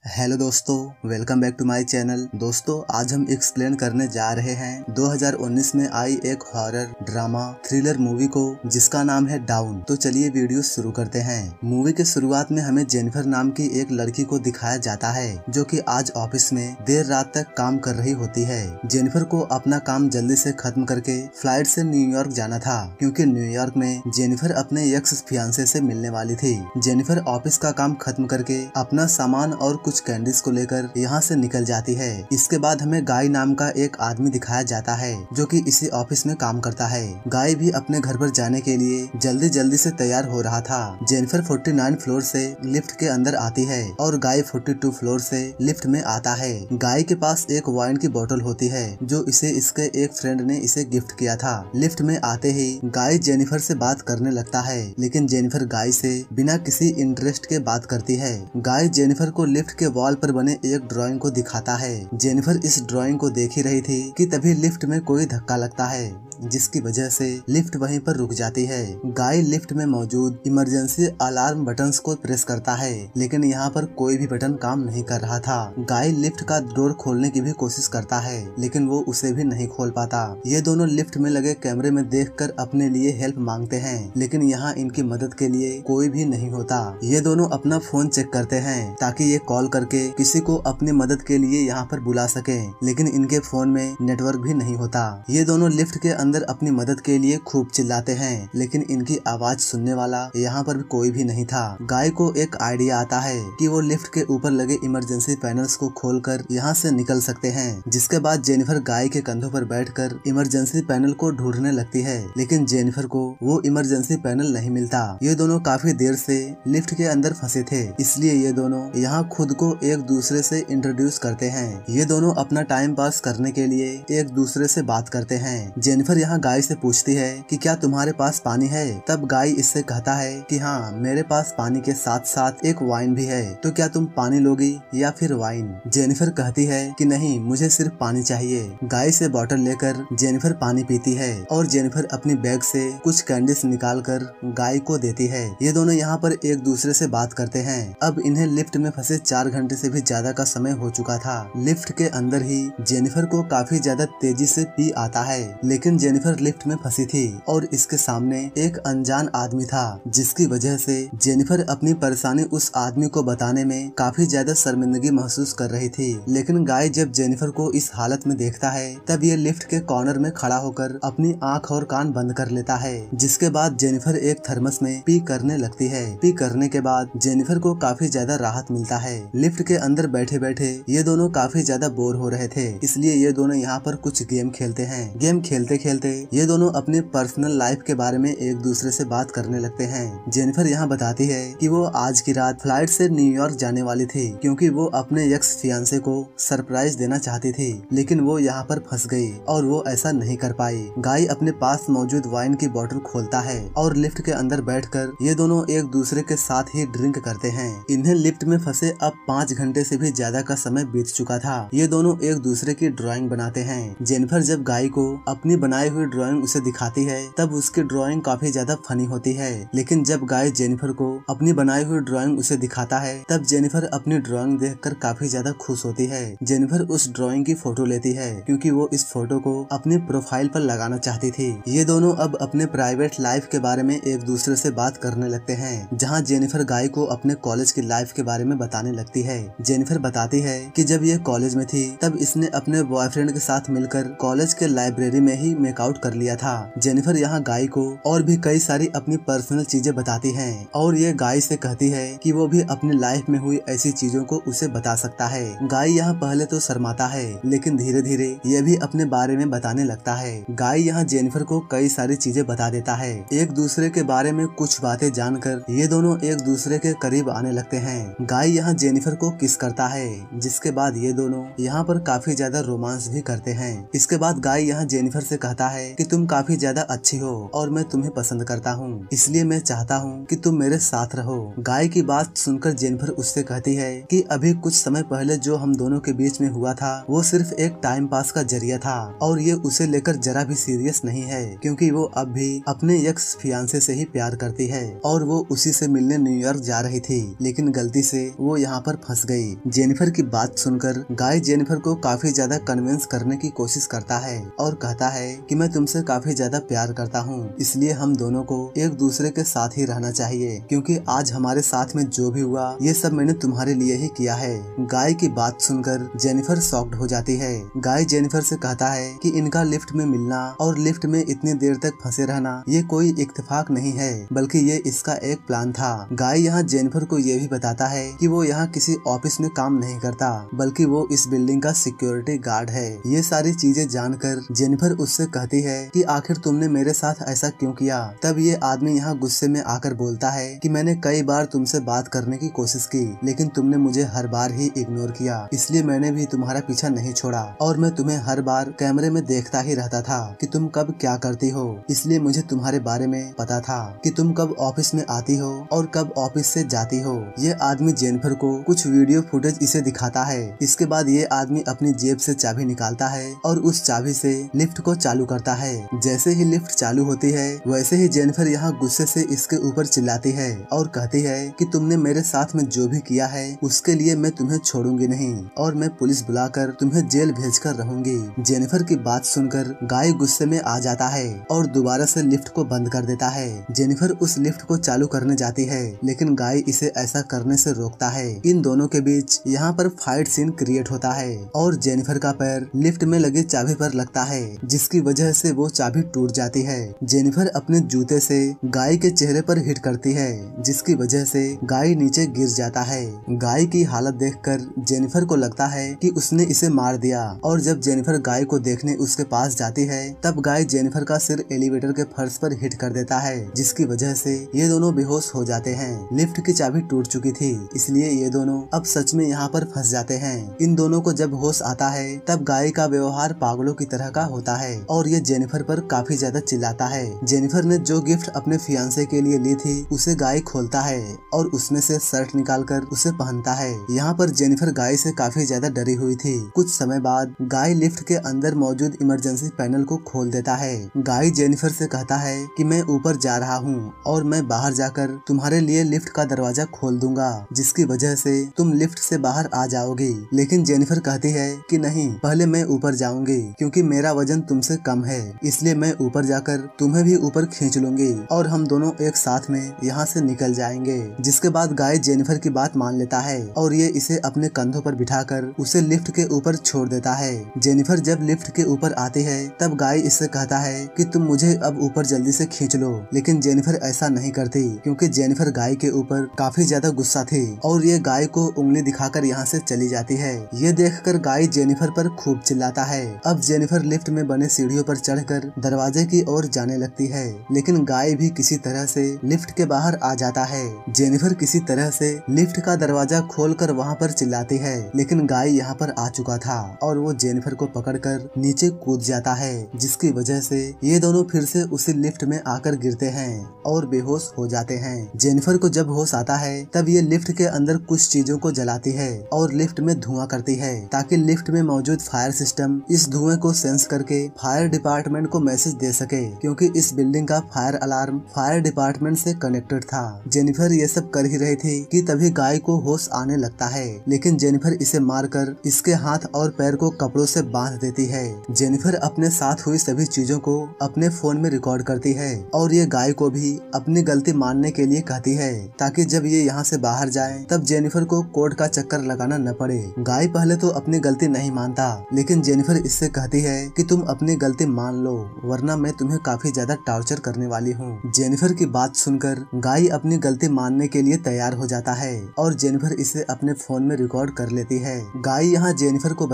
Hello दोस्तों, welcome back to my channel. दोस्तों, आज हम एक्सप्लेन करने जा रहे हैं 2019 में आई एक हॉरर ड्रामा थ्रिलर मूवी को जिसका नाम है डाउन। तो चलिए वीडियो शुरू करते हैं। मूवी के शुरुआत में हमें जेनिफर नाम की एक लड़की को दिखाया जाता है जो कि आज ऑफिस में देर रात तक काम कर रही होती है। जेनिफर को अपना काम जल्दी से खत्म करके फ्लाइट से न्यूयॉर्क जाना था क्योंकि न्यूयॉर्क में जेनिफर अपने एक्स फियांसे से मिलने वाली थी। जेनिफर ऑफिस का काम खत्म करके अपना सामान और कुछ कैंडीज को लेकर यहाँ से निकल जाती है। इसके बाद हमें गाय नाम का एक आदमी दिखाया जाता है जो कि इसी ऑफिस में काम करता है। गाय भी अपने घर पर जाने के लिए जल्दी जल्दी से तैयार हो रहा था। जेनिफर 49 फ्लोर से लिफ्ट के अंदर आती है और गाय 42 फ्लोर से लिफ्ट में आता है। गाय के पास एक वाइन की बोतल होती है जो इसे इसके एक फ्रेंड ने इसे गिफ्ट किया था। लिफ्ट में आते ही गाय जेनिफर से बात करने लगता है, लेकिन जेनिफर गाय से बिना किसी इंटरेस्ट के बात करती है। गाय जेनिफर को लिफ्ट के वॉल पर बने एक ड्राइंग को दिखाता है। जेनिफर इस ड्राइंग को देख ही रही थी कि तभी लिफ्ट में कोई धक्का लगता है जिसकी वजह से लिफ्ट वहीं पर रुक जाती है। गाय लिफ्ट में मौजूद इमरजेंसी अलार्म बटन्स को प्रेस करता है, लेकिन यहाँ पर कोई भी बटन काम नहीं कर रहा था। गाय लिफ्ट का डोर खोलने की भी कोशिश करता है, लेकिन वो उसे भी नहीं खोल पाता। ये दोनों लिफ्ट में लगे कैमरे में देखकर अपने लिए हेल्प मांगते हैं, लेकिन यहाँ इनकी मदद के लिए कोई भी नहीं होता। ये दोनों अपना फोन चेक करते हैं ताकि ये कॉल करके किसी को अपनी मदद के लिए यहाँ पर बुला सके, लेकिन इनके फोन में नेटवर्क भी नहीं होता। ये दोनों लिफ्ट के अंदर अपनी मदद के लिए खूब चिल्लाते हैं, लेकिन इनकी आवाज सुनने वाला यहाँ पर भी कोई भी नहीं था। गाय को एक आइडिया आता है कि वो लिफ्ट के ऊपर लगे इमरजेंसी पैनल्स को खोलकर यहाँ से निकल सकते हैं। जिसके बाद जेनिफर गाय के कंधों पर बैठकर इमरजेंसी पैनल को ढूंढने लगती है, लेकिन जेनिफर को वो इमरजेंसी पैनल नहीं मिलता। ये दोनों काफी देर से लिफ्ट के अंदर फंसे थे, इसलिए ये दोनों यहाँ खुद को एक दूसरे से इंट्रोड्यूस करते हैं। ये दोनों अपना टाइम पास करने के लिए एक दूसरे से बात करते हैं। जेनिफर यहाँ गाय से पूछती है कि क्या तुम्हारे पास पानी है? तब गाय इससे कहता है कि हाँ, मेरे पास पानी के साथ साथ एक वाइन भी है, तो क्या तुम पानी लोगी या फिर वाइन? जेनिफर कहती है कि नहीं, मुझे सिर्फ पानी चाहिए। गाय से बोतल लेकर जेनिफर पानी पीती है और जेनिफर अपनी बैग से कुछ कैंडीज निकाल कर गाय को देती है। ये दोनों यहाँ पर एक दूसरे से बात करते हैं। अब इन्हें लिफ्ट में फंसे 4 घंटे से भी ज्यादा का समय हो चुका था। लिफ्ट के अंदर ही जेनिफर को काफी ज्यादा तेजी से पी आता है, लेकिन जेनिफर लिफ्ट में फंसी थी और इसके सामने एक अनजान आदमी था, जिसकी वजह से जेनिफर अपनी परेशानी उस आदमी को बताने में काफी ज्यादा शर्मिंदगी महसूस कर रही थी। लेकिन गाय जब जेनिफर को इस हालत में देखता है तब ये लिफ्ट के कॉर्नर में खड़ा होकर अपनी आंख और कान बंद कर लेता है। जिसके बाद जेनिफर एक थर्मस में पी करने लगती है। पी करने के बाद जेनिफर को काफी ज्यादा राहत मिलता है। लिफ्ट के अंदर बैठे बैठे ये दोनों काफी ज्यादा बोर हो रहे थे, इसलिए ये दोनों यहाँ पर कुछ गेम खेलते हैं। गेम खेलते खेलते ये दोनों अपने पर्सनल लाइफ के बारे में एक दूसरे से बात करने लगते हैं। जेनिफर यहाँ बताती है कि वो आज की रात फ्लाइट से न्यूयॉर्क जाने वाली थी क्योंकि वो अपने एक्स फियांसे को सरप्राइज देना चाहती थी, लेकिन वो यहाँ पर फंस गई और वो ऐसा नहीं कर पाई। गाय अपने पास मौजूद वाइन की बोतल खोलता है और लिफ्ट के अंदर बैठकर ये दोनों एक दूसरे के साथ ही ड्रिंक करते हैं। इन्हें लिफ्ट में फंसे अब 5 घंटे से भी ज्यादा का समय बीत चुका था। ये दोनों एक दूसरे की ड्राइंग बनाते हैं। जेनिफर जब गाय को अपनी बनाई हुई ड्राइंग उसे दिखाती है तब उसकी ड्राइंग काफी ज्यादा फनी होती है, लेकिन जब गाय जेनिफर को अपनी बनाई हुई ड्राइंग उसे दिखाता है तब जेनिफर अपनी ड्राइंग देखकर काफी ज्यादा खुश होती है। जेनिफर उस ड्राइंग की फोटो लेती है क्योंकि वो इस फोटो को अपनी प्रोफाइल पर लगाना चाहती थी। ये दोनों अब अपने प्राइवेट लाइफ के बारे में एक दूसरे से बात करने लगते हैं, जहाँ जेनिफर गाय को अपने कॉलेज की लाइफ के बारे में बताने लगती है। जेनिफर बताती है कि जब ये कॉलेज में थी तब इसने अपने बॉयफ्रेंड के साथ मिलकर कॉलेज के लाइब्रेरी में ही मेकआउट कर लिया था। जेनिफर यहाँ गाय को और भी कई सारी अपनी पर्सनल चीजें बताती है और ये गाय से कहती है कि वो भी अपनी लाइफ में हुई ऐसी चीजों को उसे बता सकता है। गाय यहाँ पहले तो शर्माता है, लेकिन धीरे धीरे ये भी अपने बारे में बताने लगता है। गाय यहाँ जेनिफर को कई सारी चीजें बता देता है। एक दूसरे के बारे में कुछ बातें जानकर ये दोनों एक दूसरे के करीब आने लगते हैं। गाय यहाँ जेनिफर को किस करता है, जिसके बाद ये दोनों यहाँ पर काफी ज्यादा रोमांस भी करते हैं। इसके बाद गाय यहाँ जेनिफर से कहता कहता है कि तुम काफी ज्यादा अच्छी हो और मैं तुम्हें पसंद करता हूँ, इसलिए मैं चाहता हूँ कि तुम मेरे साथ रहो। गाय की बात सुनकर जेनिफर उससे कहती है कि अभी कुछ समय पहले जो हम दोनों के बीच में हुआ था वो सिर्फ एक टाइम पास का जरिया था और ये उसे लेकर जरा भी सीरियस नहीं है, क्योंकि वो अब भी अपने एक्स फियांसे से ही प्यार करती है और वो उसी से मिलने न्यूयॉर्क जा रही थी, लेकिन गलती से वो यहाँ पर फंस गई। जेनिफर की बात सुनकर गाय जेनिफर को काफी ज्यादा कन्विंस करने की कोशिश करता है और कहता है कि मैं तुमसे काफी ज्यादा प्यार करता हूँ, इसलिए हम दोनों को एक दूसरे के साथ ही रहना चाहिए, क्योंकि आज हमारे साथ में जो भी हुआ ये सब मैंने तुम्हारे लिए ही किया है। गाय की बात सुनकर जेनिफर शॉक्ड हो जाती है। गाय जेनिफर से कहता है कि इनका लिफ्ट में मिलना और लिफ्ट में इतनी देर तक फंसे रहना ये कोई इत्तेफाक नहीं है, बल्कि ये इसका एक प्लान था। गाय यहाँ जेनिफर को ये भी बताता है कि वो यहाँ किसी ऑफिस में काम नहीं करता, बल्कि वो इस बिल्डिंग का सिक्योरिटी गार्ड है। ये सारी चीजें जानकर जेनिफर उससे कहती है कि आखिर तुमने मेरे साथ ऐसा क्यों किया। तब ये आदमी यहाँ गुस्से में आकर बोलता है कि मैंने कई बार तुमसे बात करने की कोशिश की, लेकिन तुमने मुझे हर बार ही इग्नोर किया, इसलिए मैंने भी तुम्हारा पीछा नहीं छोड़ा और मैं तुम्हें हर बार कैमरे में देखता ही रहता था कि तुम कब क्या करती हो, इसलिए मुझे तुम्हारे बारे में पता था कि तुम कब ऑफिस में आती हो और कब ऑफिस से जाती हो। ये आदमी जेनिफर को कुछ वीडियो फुटेज इसे दिखाता है। इसके बाद ये आदमी अपनी जेब से चाबी निकालता है और उस चाबी से लिफ्ट को चालू करता है। जैसे ही लिफ्ट चालू होती है वैसे ही जेनिफर यहाँ गुस्से से इसके ऊपर चिल्लाती है और कहती है कि तुमने मेरे साथ में जो भी किया है उसके लिए मैं तुम्हें छोड़ूंगी नहीं और मैं पुलिस बुलाकर तुम्हें जेल भेजकर रहूंगी। जेनिफर की बात सुनकर गाय गुस्से में आ जाता है और दोबारा से लिफ्ट को बंद कर देता है। जेनिफर उस लिफ्ट को चालू करने जाती है, लेकिन गाय इसे ऐसा करने से रोकता है। इन दोनों के बीच यहाँ पर फाइट सीन क्रिएट होता है और जेनिफर का पैर लिफ्ट में लगी चाबी पर लगता है, जिसकी वजह से वो चाबी टूट जाती है। जेनिफर अपने जूते से गाय के चेहरे पर हिट करती है, जिसकी वजह से गाय नीचे गिर जाता है। गाय की हालत देखकर जेनिफर को लगता है कि उसने इसे मार दिया और जब जेनिफर गाय को देखने उसके पास जाती है तब गाय जेनिफर का सिर एलिवेटर के फर्श पर हिट कर देता है, जिसकी वजह से ये दोनों बेहोश हो जाते हैं। लिफ्ट की चाबी टूट चुकी थी, इसलिए ये दोनों अब सच में यहाँ पर फंस जाते हैं। इन दोनों को जब होश आता है तब गाय का व्यवहार पागलों की तरह का होता है और ये जेनिफर पर काफी ज्यादा चिल्लाता है। जेनिफर ने जो गिफ्ट अपने फियांसे के लिए ली थी उसे गाय खोलता है और उसमें से शर्ट निकालकर उसे पहनता है। यहाँ पर जेनिफर गाय से काफी ज्यादा डरी हुई थी। कुछ समय बाद गाय लिफ्ट के अंदर मौजूद इमरजेंसी पैनल को खोल देता है। गाय जेनिफर से कहता है कि मैं ऊपर जा रहा हूँ और मैं बाहर जाकर तुम्हारे लिए लिफ्ट का दरवाजा खोल दूंगा, जिसकी वजह से तुम लिफ्ट से बाहर आ जाओगी। लेकिन जेनिफर कहती है कि नहीं, पहले मैं ऊपर जाऊंगी, क्योंकि मेरा वजन तुमसे कम है, इसलिए मैं ऊपर जाकर तुम्हें भी ऊपर खींच लूंगी और हम दोनों एक साथ में यहाँ से निकल जाएंगे। जिसके बाद गाय जेनिफर की बात मान लेता है और ये इसे अपने कंधों पर बिठाकर उसे लिफ्ट के ऊपर छोड़ देता है। जेनिफर जब लिफ्ट के ऊपर आती है तब गाय इससे कहता है कि तुम मुझे अब ऊपर जल्दी से खींच लो, लेकिन जेनिफर ऐसा नहीं करती, क्योंकि जेनिफर गाय के ऊपर काफी ज्यादा गुस्सा थी और ये गाय को उंगली दिखाकर यहाँ से चली जाती है। ये देखकर गाय जेनिफर पर खूब चिल्लाता है। अब जेनिफर लिफ्ट में बने सीढ़ियों पर चढ़कर दरवाजे की ओर जाने लगती है, लेकिन गाय भी किसी तरह से लिफ्ट के बाहर आ जाता है। जेनिफर किसी तरह से लिफ्ट का दरवाजा खोलकर वहाँ पर चिल्लाती है, लेकिन गाय यहाँ पर आ चुका था और वो जेनिफर को पकड़कर नीचे कूद जाता है, जिसकी वजह से ये दोनों फिर से उसी लिफ्ट में आकर गिरते हैं और बेहोश हो जाते हैं। जेनिफर को जब होश आता है तब ये लिफ्ट के अंदर कुछ चीजों को जलाती है और लिफ्ट में धुआं करती है, ताकि लिफ्ट में मौजूद फायर सिस्टम इस धुएं को सेंस करके फायर डिपार्टमेंट को मैसेज दे सके, क्योंकि इस बिल्डिंग का फायर अलार्म फायर डिपार्टमेंट से कनेक्टेड था। जेनिफर ये सब कर ही रही थी कि तभी गाय को होश आने लगता है, लेकिन जेनिफर इसे मारकर इसके हाथ और पैर को कपड़ों से बांध देती है। जेनिफर अपने साथ हुई सभी चीजों को अपने फोन में रिकॉर्ड करती है और ये गाय को भी अपनी गलती मानने के लिए कहती है, ताकि जब ये यहाँ से बाहर जाए तब जेनिफर को कोर्ट का चक्कर लगाना न पड़े। गाय पहले तो अपनी गलती नहीं मानता, लेकिन जेनिफर इससे कहती है कि तुम अपनी गलती मान लो, वरना मैं तुम्हें काफी ज्यादा टॉर्चर करने वाली हूँ। जेनिफर की बात सुनकर गाय अपनी गलती मानने के लिए तैयार हो जाता है और जेनिफर इसे अपने फोन में रिकॉर्ड कर लेती है। गाय यहाँ जेनिफर को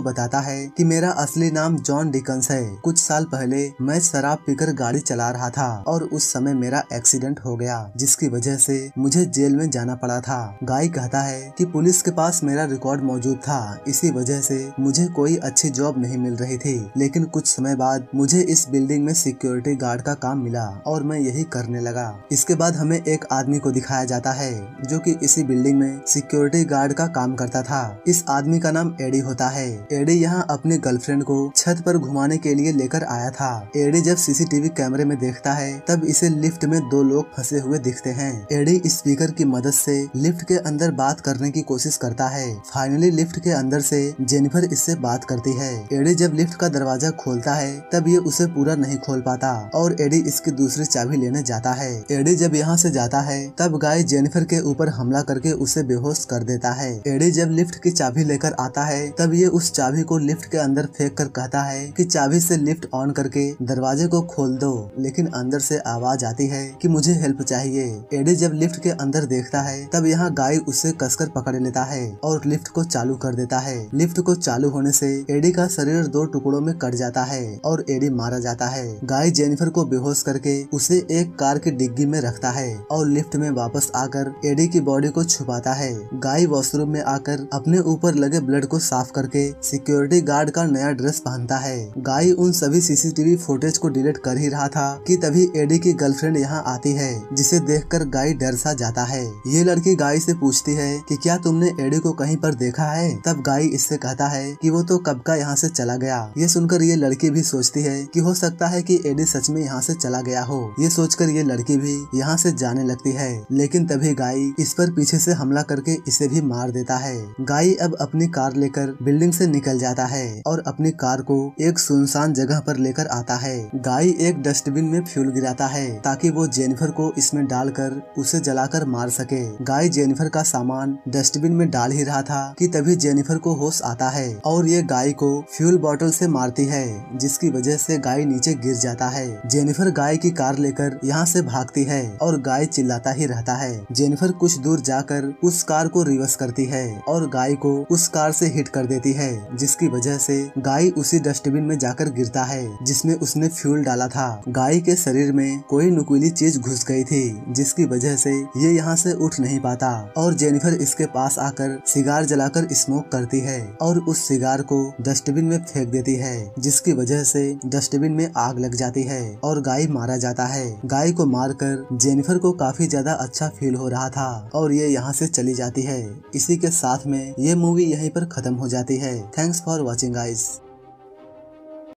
बताता है कि मेरा असली नाम जॉन डिकन्स है। कुछ साल पहले मैं शराब पीकर गाड़ी चला रहा था और उस समय मेरा एक्सीडेंट हो गया, जिसकी वजह से मुझे जेल में जाना पड़ा था। गाय कहता है कि पुलिस के पास मेरा रिकॉर्ड मौजूद था, इसी वजह से मुझे कोई अच्छी जॉब नहीं मिल रही थी, लेकिन कुछ समय बाद मुझे इस बिल्डिंग में सिक्योरिटी गार्ड का काम मिला और मैं यही करने लगा। इसके बाद हमें एक आदमी को दिखाया जाता है जो कि इसी बिल्डिंग में सिक्योरिटी गार्ड का काम करता था। इस आदमी का नाम एडी होता है। एडी यहाँ अपनी गर्लफ्रेंड को छत पर घुमाने के लिए लेकर आया था। एडी जब सीसीटीवी कैमरे में देखता है तब इसे लिफ्ट में 2 लोग फंसे हुए दिखते हैं। एडी स्पीकर की मदद से लिफ्ट के अंदर बात करने की कोशिश करता है। फाइनली लिफ्ट के अंदर से जेनिफर इससे बात करती है। एडी जब लिफ्ट का दरवाजा खोलता है तब ये उसे पूरा नहीं खोल पाता और एडी इसकी दूसरी चाबी लेने जाता है। एडी जब यहाँ से जाता है तब गाय जेनिफर के ऊपर हमला करके उसे बेहोश कर देता है। एडी जब लिफ्ट की चाबी लेकर आता है तब ये उस चाबी को लिफ्ट के अंदर फेंक कर कहता है कि चाबी से लिफ्ट ऑन करके दरवाजे को खोल दो, लेकिन अंदर से आवाज आती है कि मुझे हेल्प चाहिए। एडी जब लिफ्ट के अंदर देखता है तब यहाँ गाय उसे कसकर पकड़ लेता है और लिफ्ट को चालू कर देता है। लिफ्ट को चालू होने से एडी का शरीर 2 टुकड़ों में कट जाता है और एडी मारा जाता है। गाय जेनिफर को बेहोश करके उसे एक कार की डिग्गी में रखता है और लिफ्ट में वापस आकर एडी की बॉडी को छुपाता है। गाय वॉशरूम में आकर अपने ऊपर लगे ब्लड को साफ करके सिक्योरिटी गार्ड का नया ड्रेस पहनता है। गाय उन सभी सीसीटीवी फुटेज को डिलीट कर ही रहा था कि तभी एडी की गर्लफ्रेंड यहाँ आती है, जिसे देखकर गाय डर सा जाता है। ये लड़की गाय से पूछती है कि क्या तुमने एडी को कहीं पर देखा है? तब गाय इससे कहता है कि वो तो कब का यहाँ से चला गया। ये सुनकर ये लड़की भी सोचती है कि हो सकता है कि एडी सच में यहाँ से चला गया हो। ये सोचकर ये लड़की भी यहाँ से जाने लगती है, लेकिन तभी गाय इस पर पीछे से हमला करके इसे भी मार देता है। गाय अब अपनी कार लेकर बिल्डिंग से निकल जाता है और अपनी कार को एक सुनसान जगह पर लेकर आता है। गाय एक डस्टबिन में फ्यूल गिराता है ताकि वो जेनिफर को इसमें डालकर उसे जलाकर मार सके। गाय जेनिफर का सामान डस्टबिन में डाल ही रहा था कि तभी जेनिफर को होश आता है और ये गाय को फ्यूल बोतल से मारती है, जिसकी वजह से गाय नीचे गिर जाता है। जेनिफर गाय की कार लेकर यहाँ से भागती है और गाय चिल्लाता ही रहता है। जेनिफर कुछ दूर जाकर उस कार को रिवर्स करती है और गाय को उस कार से हिट कर देती है, जिसकी वजह से गाय उसी डस्टबिन में जाकर गिरता है जिसमें उसने फ्यूल डाला था। गाय के शरीर में कोई नुकीली चीज घुस गई थी, जिसकी वजह से ये यहाँ से उठ नहीं पाता और जेनिफर इसके पास आकर सिगार जलाकर स्मोक करती है और उस सिगार को डस्टबिन में फेंक देती है, जिसकी वजह से डस्टबिन में आग लग जाती है और गाय मारा जाता है। गाय को मारकर जेनिफर को काफी ज्यादा अच्छा फील हो रहा था और ये यहाँ से चली जाती है। इसी के साथ में ये मूवी यहीं पर खत्म हो जाती है। Thanks for watching guys.